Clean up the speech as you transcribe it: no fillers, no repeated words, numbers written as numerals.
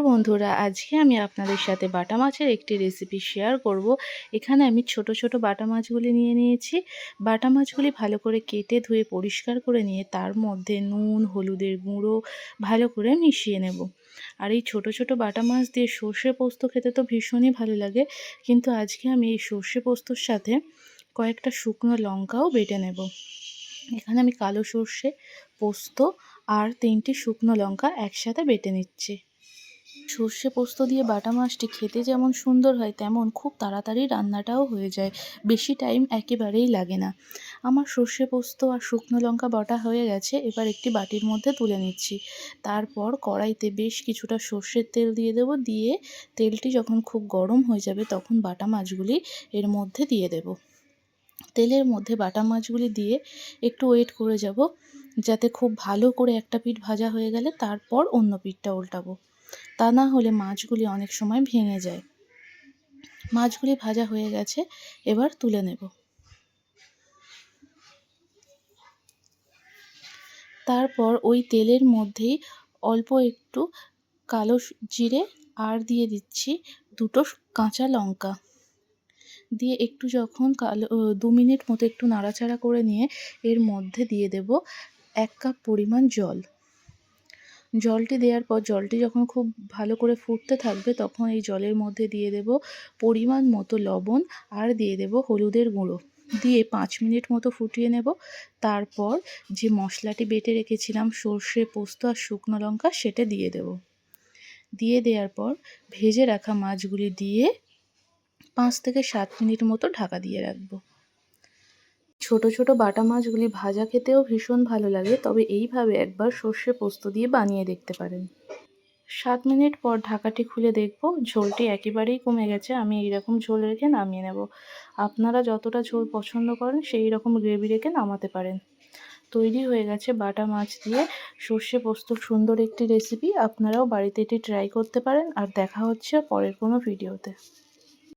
বন্ধুরা, আজকে আমি আপনাদের সাথে বাটা মাছের একটি রেসিপি শেয়ার করব। এখানে আমি ছোট ছোট বাটা মাছগুলি নিয়ে নিয়েছি। বাটা মাছগুলি ভালো করে কেটে ধুয়ে পরিষ্কার করে নিয়ে তার মধ্যে নুন, হলুদের গুঁড়ো ভালো করে মিশিয়ে নেব। আর এই ছোট ছোট বাটা মাছ দিয়ে সর্ষে পোস্ত খেতে তো ভীষণই ভালো লাগে, কিন্তু আজকে আমি এই সর্ষে পোস্তর সাথে কয়েকটা শুকনো লঙ্কাও বেটে নেব। এখানে আমি কালো সর্ষে, পোস্ত আর 3টি শুকনো লঙ্কা একসাথে বেটে নিচ্ছি। সর্ষে পোস্ত দিয়ে বাটা মাছটি খেতে যেমন সুন্দর হয়, তেমন খুব তাড়াতাড়ি রান্নাটাও হয়ে যায়, বেশি টাইম একেবারেই লাগে না। আমার সর্ষে পোস্ত আর শুকনো লঙ্কা বাটা হয়ে গেছে। এবার একটি বাটির মধ্যে তুলে নিচ্ছি। তারপর কড়াইতে বেশ কিছুটা সর্ষের তেল দিয়ে দেব। দিয়ে তেলটি যখন খুব গরম হয়ে যাবে তখন বাটা মাছগুলি এর মধ্যে দিয়ে দেব। তেলের মধ্যে বাটা মাছগুলি দিয়ে একটু ওয়েট করে যাব, যাতে খুব ভালো করে একটা পিঠ ভাজা হয়ে গেলে তারপর অন্য পিঠটা উল্টাবো। তা না হলে মাছগুলি অনেক সময় ভেঙে যায়। মাছগুলি ভাজা হয়ে গেছে, এবার তুলে নেব। তারপর ওই তেলের মধ্যেই অল্প একটু কালো জিরে আর দিয়ে দিচ্ছি 2টো কাঁচা লঙ্কা। দিয়ে একটু যখন 2 মিনিট মতো একটু নাড়াচাড়া করে নিয়ে এর মধ্যে দিয়ে দেব 1 কাপ পরিমাণ জল। জলটি দেওয়ার পর জলটি যখন খুব ভালো করে ফুটতে থাকবে তখন এই জলের মধ্যে দিয়ে দেব পরিমাণ মতো লবণ আর দিয়ে দেব হলুদের গুঁড়ো। দিয়ে 5 মিনিট মতো ফুটিয়ে নেব। তারপর যে মশলাটি বেটে রেখেছিলাম সর্ষে, পোস্ত আর শুকনো লঙ্কা, সেটা দিয়ে দেব। দিয়ে দেওয়ার পর ভেজে রাখা মাছগুলি দিয়ে 5 থেকে 7 মিনিট মতো ঢাকা দিয়ে রাখবো। ছোট ছোট বাটা মাছগুলি ভাজা খেতেও ভীষণ ভালো লাগে, তবে এইভাবে একবার সর্ষে পোস্ত দিয়ে বানিয়ে দেখতে পারেন। 7 মিনিট পর ঢাকাটি খুলে দেখব ঝোলটি একেবারেই কমে গেছে। আমি এইরকম ঝোল রেখে নামিয়ে নেব। আপনারা যতটা ঝোল পছন্দ করেন সেই রকম গ্রেভি রেখে নামাতে পারেন। তৈরি হয়ে গেছে বাটা মাছ দিয়ে সর্ষে পোস্তর সুন্দর একটি রেসিপি। আপনারাও বাড়িতে এটি ট্রাই করতে পারেন। আর দেখা হচ্ছে পরের কোনো ভিডিওতে।